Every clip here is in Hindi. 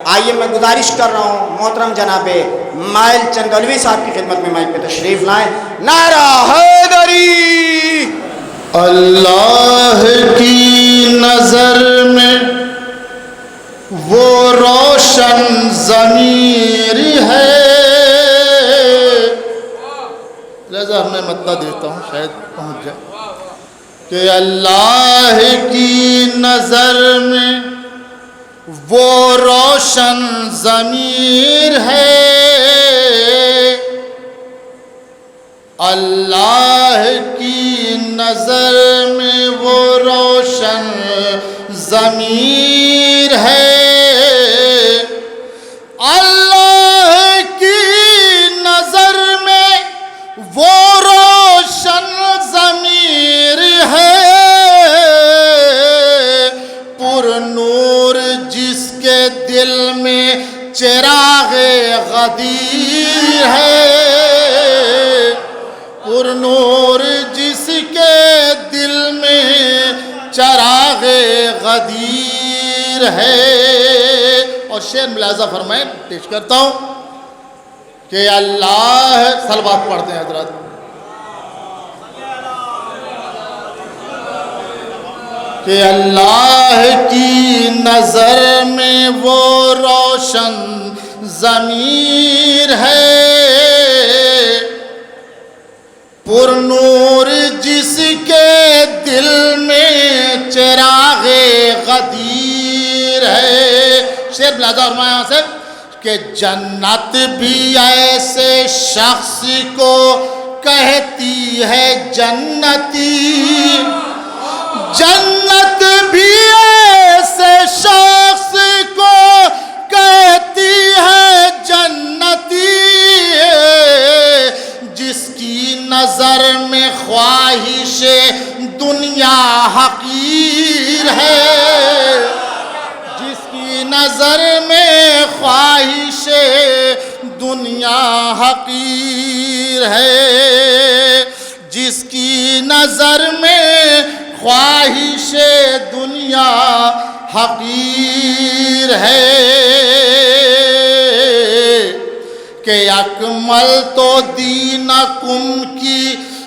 आइए मैं गुजारिश कर रहा हूँ मोहतरम जनाबे माइल चंदौलवी साहब की खिदमत में माइक पे तशरीफ लाएं। नारा हैदरी। अल्लाह की नजर में वो रोशन ज़मीर है। लिहाजा मैं मतलब देता हूँ शायद पहुँच जाए कि अल्लाह की नजर में वो रोशन ज़मीर है। अल्लाह की नजर में वो रोशन ज़मीर है। अल्लाह की नजर में वो रोशन ज़मीर है। पुरनूर जिसके दिल में चिरागे गदीर है। पुरनूर जिसके दिल में चिरागे गदीर है। और शेर मुलाजा फरमाए पेश करता हूँ कि अल्लाह सलवात पढ़ते हैं हजरत। कि अल्लाह की नजर में वो रोशन ज़मीर है। पुरनूर जिसके दिल में चिरागे गदीर है। शेर बिलाजा और यहाँ से कि जन्नत भी ऐसे शख्स को कहती है जन्नती। जन्नत भी ऐसे शख्स को कहती है जन्नती। जिसकी नजर में ख्वाहिश दुनिया हकीर है। जिसकी नजर में ख्वाहिश दुनिया हकीर है। जिसकी नजर में ख्वाहिश दुनिया हकीर है। कि अकमल तो दीनकुम की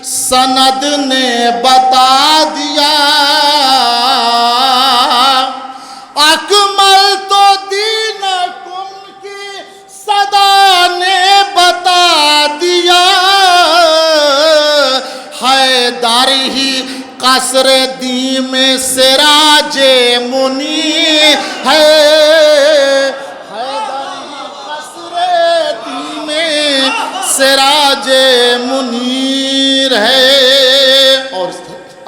सनद ने बता दिया। अकमल तो दीनकुम की सदा ने बता दिया। हैदर ही कसर दी में सिराजे मुनी है। सिराजे मुनीर है। और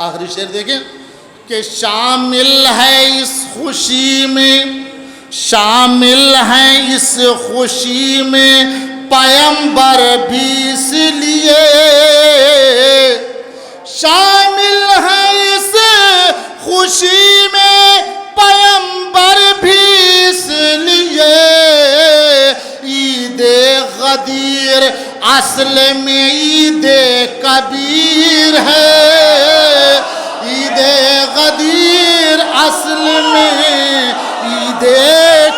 आखिरी शेर देखें कि शामिल है इस खुशी में, शामिल है इस खुशी में पैगंबर भी इसलिए। शामिल है इस खुशी में पैगंबर भी इसलिए। ईद गदीर असल में ईद कबीर है। ईद गदीर असल में ईद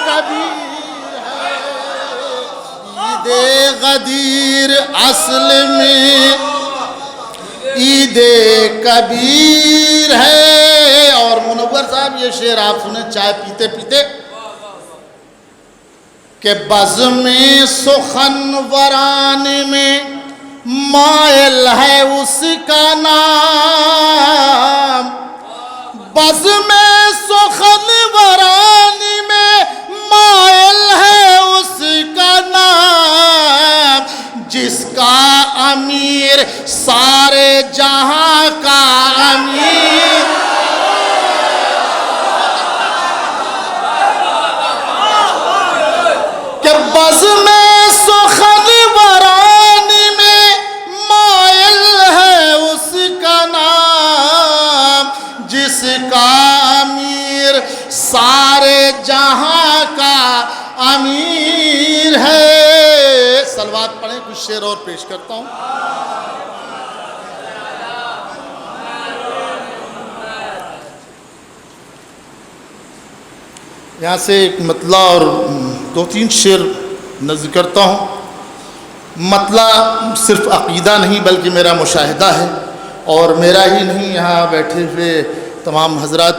कबीर है। ईद गदीर असल में ईद कबीर है। और मुनव्वर साहब ये शेर आप सुने चाय पीते पीते कि बज़्म सुखन वरान में मायल है उसका नाम। बज़्म सुखन वरान में मायल है उसका नाम। जिसका अमीर सारे जहां का अमीर। कि बज़्म सुखन वरान में मायल है उसका नाम। जिसका अमीर सारे जहां का अमीर है। सलवात पढ़ें, कुछ शेर और पेश करता हूं। यहाँ से एक मतला और 2-3 शेर नज़्म करता हूँ। मतला सिर्फ़ अक़ीदा नहीं बल्कि मेरा मुशाहिदा है, और मेरा ही नहीं, यहाँ बैठे हुए तमाम हजरात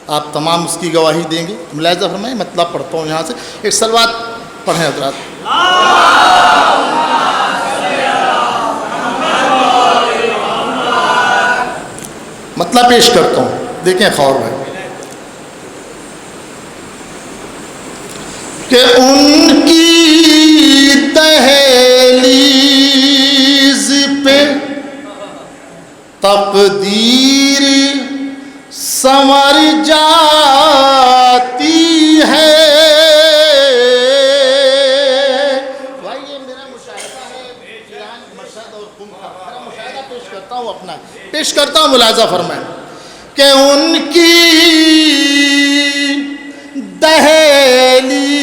आप तमाम उसकी गवाही देंगे। मुलाहिज़ा फरमाएं, मतलब पढ़ता हूँ यहाँ से, एक सलवात पढ़ें हजरात। मतलब पेश करता हूँ, देखें खौर भाई कि उनकी दहलीज पे तकदीर संवर जाती है। भाई ये मेरा मुशाहिदा है, मशहद और कुम का मेरा मुशाहिदा पेश करता हूँ, अपना पेश करता हूँ। मुलाहिज़ा फरमाएं कि उनकी दहलीज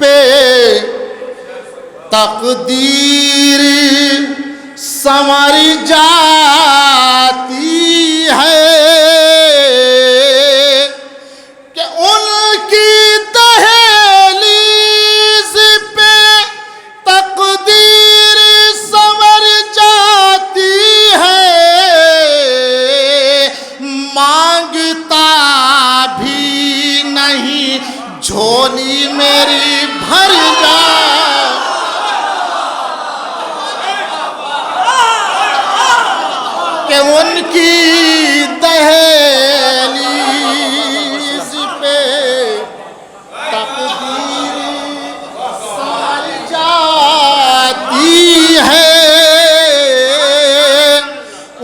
पे तकदीर संवर जाती है, कि उनकी दहलीज पे तकदीर संवर जाती है। मांगता भी नहीं झोली मेरी भर जा, कि उनकी दहलीज पे तकदीर संवर जाती है।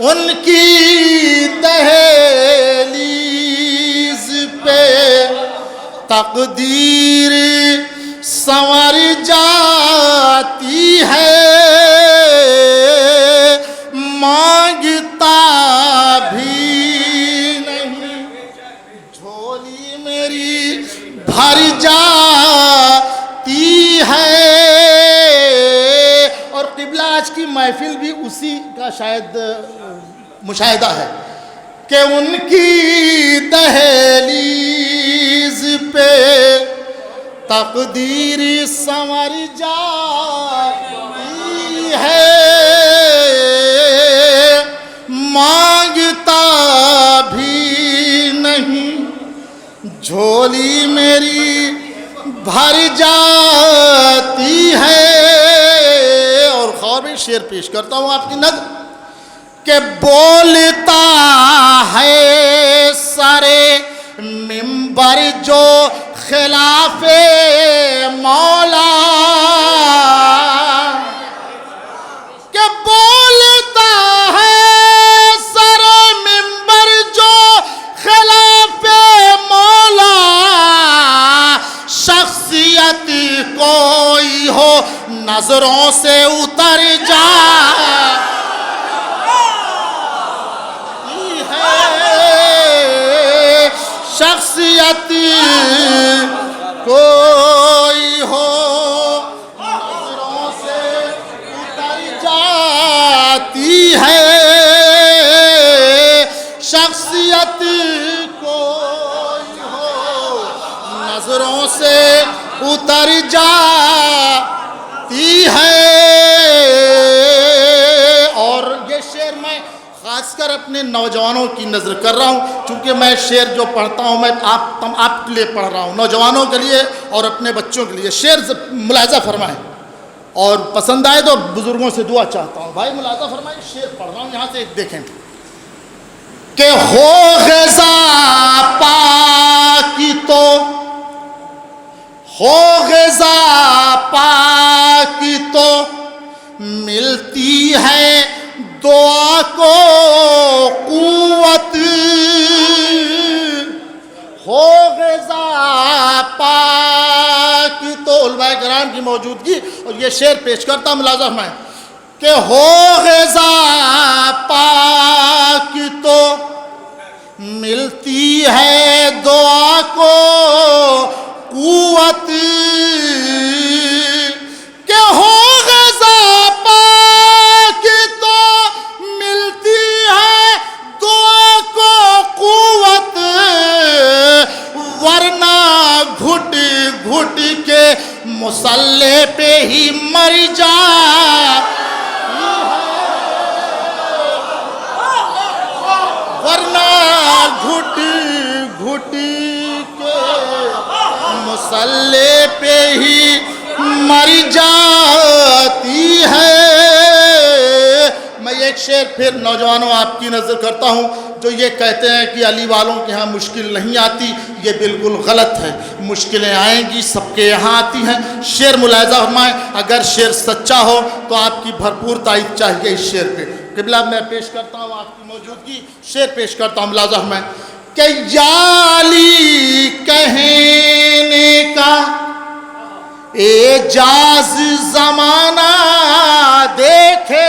उनकी दहलीज पे तकदीर संवर जाती है। मांगता भी नहीं झोली मेरी भर जाती है। और क़िबला आज की महफिल भी उसी का शायद मुशाहिदा है कि उनकी दहलीज पे तकदीर संवर जाती है। मांगता भी नहीं झोली मेरी भर जाती है। और खौर में शेर पेश करता हूँ आपकी नज़र के बोलता है सारे मिंबर जो खिलाफे मौला, के बोलता है सारे मिंबर जो खिलाफे मौला। शख्सियत कोई हो नजरों से उतर जा, शख्सियत कोई हो नजरों से उतर जाती है। शख्सियत कोई हो नजरों से उतर जाती है। और ये शेर मैं खासकर अपने नौजवानों की नज़र कर रहा हूँ, क्योंकि मैं शेर जो पढ़ता हूँ मैं आपके लिए पढ़ रहा हूँ, नौजवानों के लिए और अपने बच्चों के लिए। शेर मुलाहिज़ा फरमाएं, और पसंद आए तो बुज़ुर्गों से दुआ चाहता हूँ। भाई मुलाहिज़ा फरमाएं, शेर पढ़ रहा हूँ, यहाँ से एक देखें कि हो ग़िज़ा पाकी तो, हो ग़िज़ा पाकी तो मिलती है दुआ को क़ुव्वत। हो ग़िज़ा पाक तो उलमाए किराम की मौजूदगी। और ये शेर पेश करता मुलाज़ा मैं कि हो ग़िज़ा पाक तो मिलती है दुआ को क़ुव्वत। कि हो ग़िज़ा पाक तो मिलती है दुआ को क़ुव्वत, वरना घुट घुट के मुसल्ले पे ही मर जा, वरना घुट घुट के मुसल्ले पे ही मर जाती है। मैं एक शेर फिर नौजवानों आपकी नज़र करता हूँ, जो ये कहते हैं कि अली वालों के यहाँ मुश्किल नहीं आती, ये बिल्कुल गलत है। मुश्किलें आएंगी, सबके यहाँ आती हैं। शेर मुलाहिज़ा फरमाएं, अगर शेर सच्चा हो तो आपकी भरपूर तारीफ चाहिए इस शेर पे। क़िबला मैं पेश करता हूँ आपकी मौजूदगी, शेर पेश करता हूँ मुलाहिज़ा फरमाएं कि याली कहने का एजाज ज़माना देखे,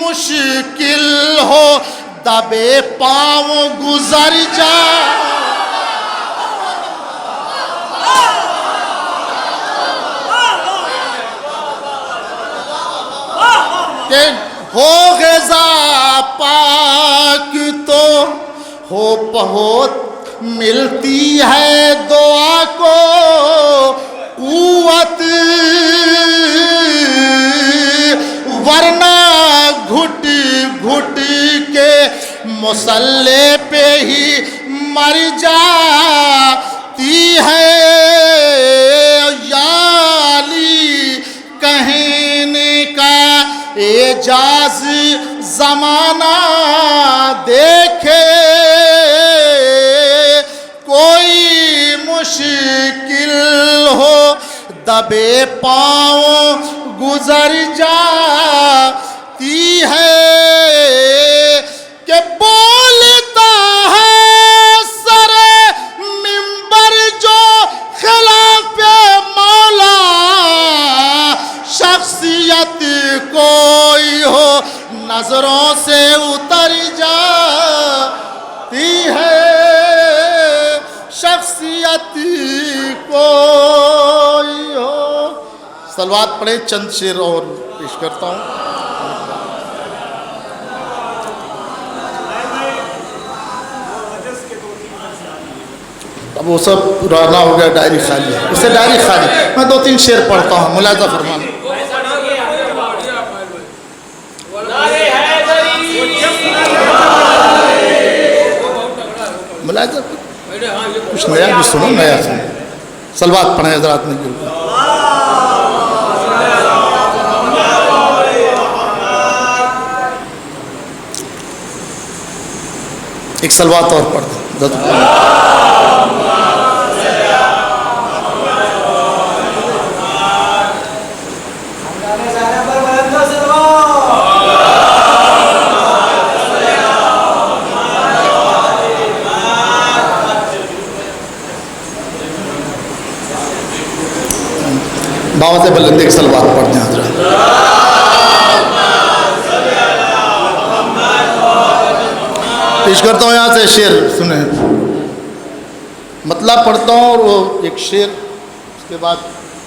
मुश्किल हो दबे पाँव गुजर जा, के हो ग़िज़ा पाक तो हो बहुत मिलती है दुआ को क़ुव्वत, वरना घुट घुट के मुसल्ले पे ही मर जाती है। याली कहने का एजाज ज़माना देखे, कोई मुश्किल हो दबे पाँव गुजर जाती है, कि बोलता है सरे मिंबर जो खिलाफे मौला, शख्सियत कोई हो नजरों से उतर जाती है, शख्सियत कोई हो। सलवात पढ़े, चंद शेर और पेश करता हूँ। अब वो सब पुराना हो गया, डायरी खाली है, उसे डायरी खाली। मैं 2-3 शेर पढ़ता हूँ, मुलाहिज़ा फरमाना। मुलाहिज़ा कुछ नया भी सुनो, नया सुनो। सलवात पढ़े हज़रात ने बिल्कुल। एक सलवात और पढ़ दो। बावज़ बुलंद एक सलवात पढ़ दें हज़रात। पेश करता हूँ यहाँ से शेर, सुने। मतलब पढ़ता हूँ और वो एक शेर, उसके बाद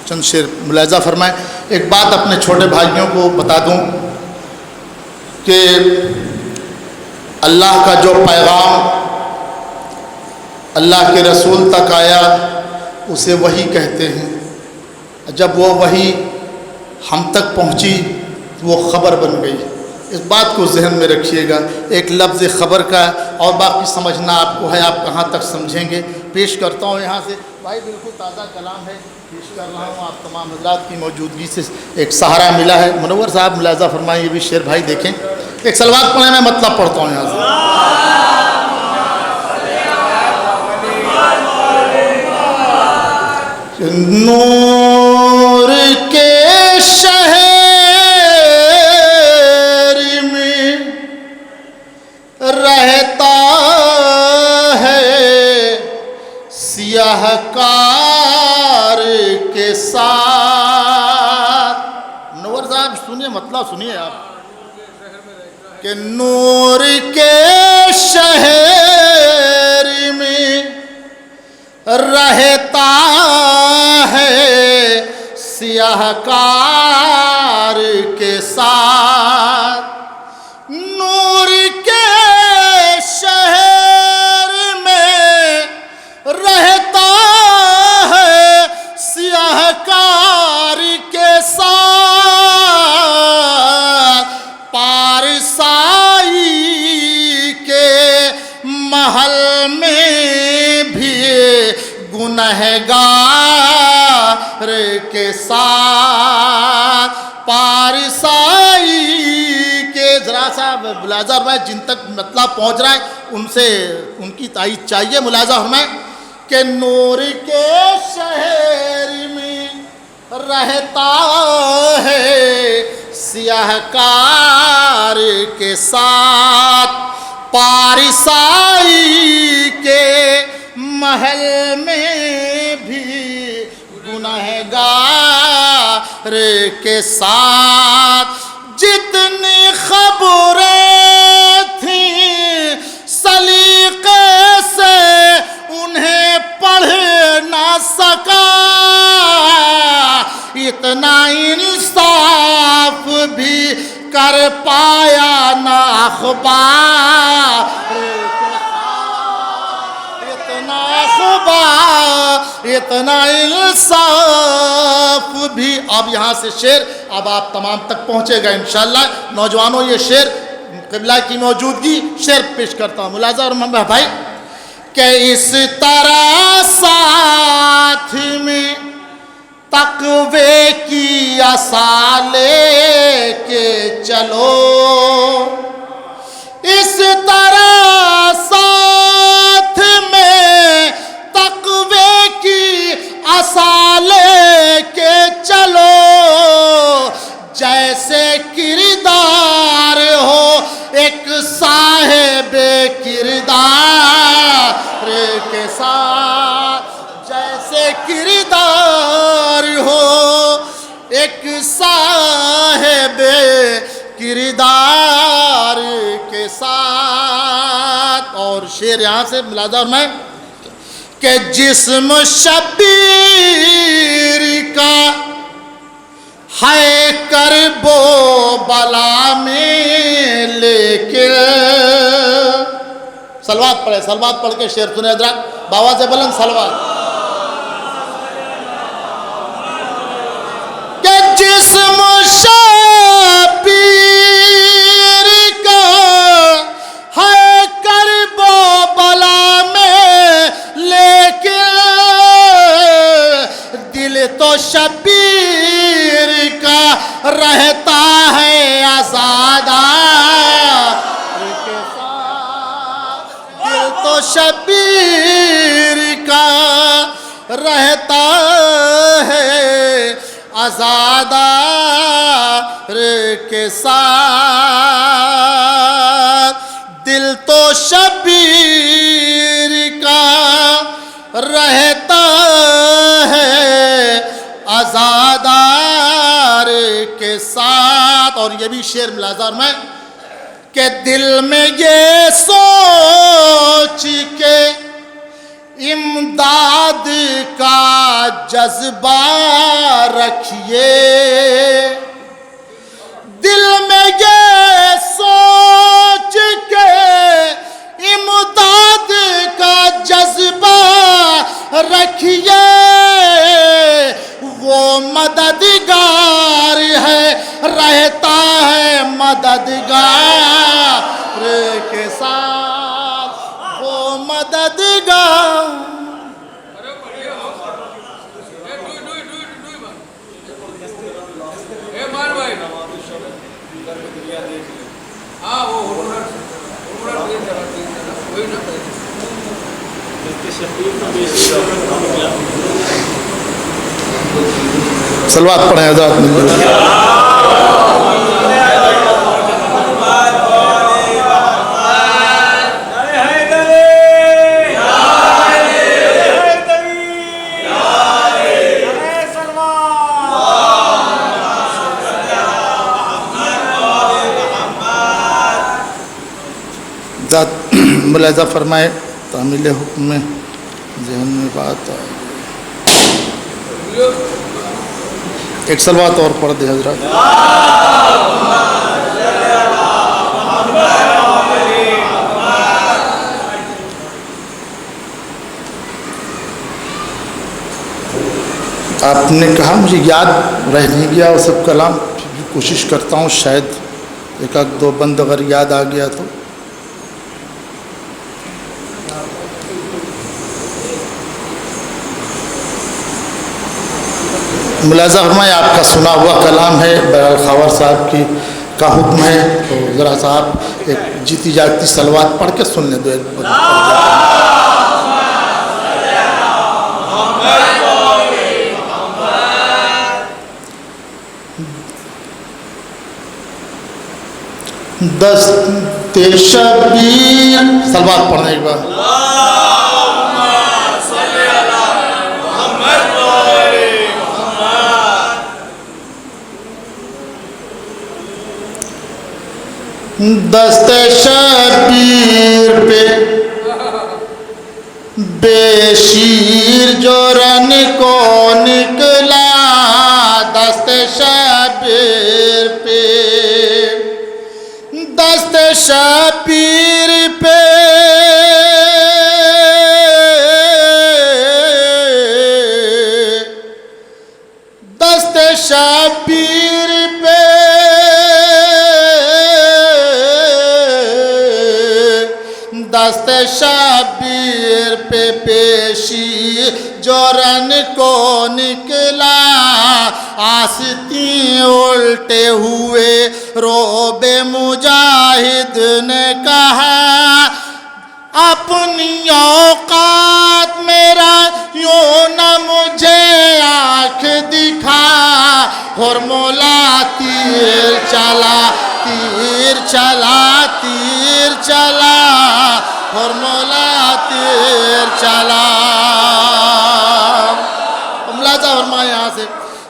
चंद शेर मुलाहिज़ा फरमाएं। एक बात अपने छोटे भाइयों को बता दूँ कि अल्लाह का जो पैगाम अल्लाह के रसूल तक आया उसे वही कहते हैं। जब वो वही हम तक पहुँची वो ख़बर बन गई। इस बात को जहन में रखिएगा। एक लफ्ज़ ख़बर का और बाकी समझना आपको है, आप कहाँ तक समझेंगे। पेश करता हूँ यहाँ से, भाई बिल्कुल ताज़ा कलाम है, पेश कर रहा हूँ। आप तमाम हज़रात की मौजूदगी से एक सहारा मिला है। मुनव्वर साहब मुलाहिज़ा फरमाएं, ये भी शेर भाई देखें। एक सलवात पढ़े, मैं मतलब पढ़ता हूँ यहाँ से। नूर के शहर में रहता है सियाहकार के साथ। नूर साहब सुनिए, मतलब सुनिए आप कि नूर के शहर में रहता है सियाहकार साहब मुलाजा फरमाए, जिन तक मतलब पहुँच रहा है उनसे उनकी तायीद चाहिए। मुलाजा फरमाए कि नूर के शहर में रहता है सियाहकार के साथ, पारिसाई के महल में भी गुनहगार के साथ। जितनी खबरें थीं सलीके से उन्हें पढ़ ना सका, इतना इंसाफ भी कर पाया ना अखबार, इतना अखबार, इतना इंसाफ भी। अब यहाँ से शेर अब आप तमाम तक पहुँचेगा इंशाअल्लाह। नौजवानों, ये शेर क़िबला की मौजूदगी शेर पेश करता हूँ। मुलाजा और मम्मा भाई कि इस तरह साथ में तक़वे की आसा लेके चलो, इस तरह साथ में तक़वे की आसा लेके चलो, जैसे किरदार हो एक साहिबे किरदार के साथ, जैसे किरदार हो एक साहिबे किरदार के साथ। और शेर यहाँ से मुलाजा में कि जिस्म शबीर का है करबो बला में लेके, सलवात पढ़े, सलवात पढ़ के शेर सुने हज़रात, बाबा से बुलंद सलवात। कि जिस्म शबीर का है करबो बला में लेके, दिल तो शबीर का रहता है आज़ादा के साथ, दिल तो शबीर का रहता है आज़ादा के साथ, दिल तो शबीर का रहता है आज़ादार के साथ। और ये भी शेर मुलाजा में कि दिल में ये सोच के इमदाद का जज्बा रखिए, दिल में ये सोच के इमदाद का जज्बा रखिए, वो मददगार है रहता है मददगार के साथ, वो मददगार। सलवात पढ़े हज़रात। मुलाजा फरमाए तामील हुक्म में जहन में बात आ, एक सलवात और पढ़ दे हज़रात। आपने कहा मुझे याद रह नहीं गया वो सब कलाम, फिर भी कोशिश करता हूँ शायद एक आध दो बंद अगर याद आ गया तो। मुलाजा फरमाए आपका सुना हुआ कलाम है बहरहाल ख़ावर साहब की का हुक्म है, तो ज़रा सा आप एक जीती जागती सलवात पढ़ के सुनने दो। एक दस्ते शबीर सलवात पढ़ने के बाद दस्ते शबीर पे बेशीर जो रन को निकला, दस्ते शबीर पे, दस्ते शबीर पे दस्ते शबीर पे दस्ते शबीर पे पेशी जो रन को निकला, आस्ती उल्टे हुए रोबे मुजाहिद ने कहा, अपनी औकात मेरा यूं न मुझे आँख दिखा, और मौला तीर चला तीर चला तीर चला, और मौला तीर चला। मुलाजा फरमाए यहाँ से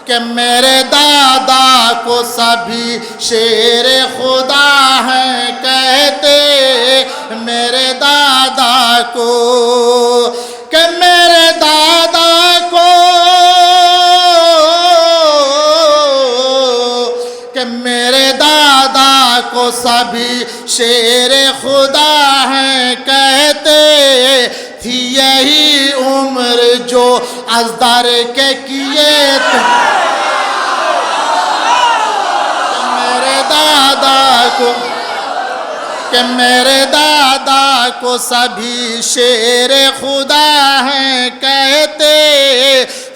कि मेरे दादा को सभी शेर खुदा हैं कहते, मेरे दादा को, कि मेरे दादा को, कि मेरे दादा को सभी शेर खुदा हैं कहते, थी यही उम्र जो अज़दर के किए थे, मेरे दादा को, कि मेरे दादा को सभी शेर खुदा हैं कहते,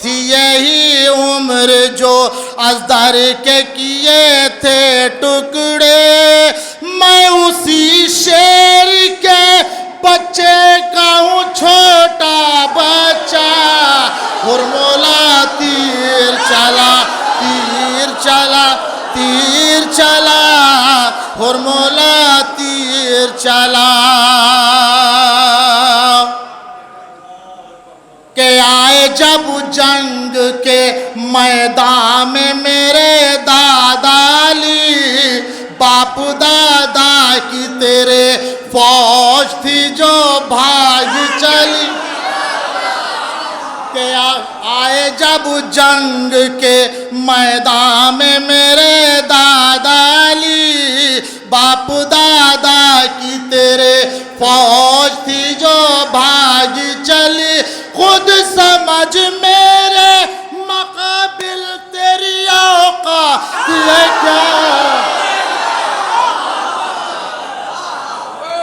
थी यही उम्र जो अज़दर के किए थे टुकड़े, मैं उसी शेर के बच्चे का हूँ छोटा बच्चा, और मौला तीर चला तीर चला तीर चला, और मौला तीर चला। के आए जब जंग के मैदान में मेरे दादा अली, बाप दादा की तेरे फौज थी जो भाग चली, के आए जब जंग के मैदान में मेरे दादा अली, बाप दादा की तेरे फौज थी जो भाग चली, खुद समा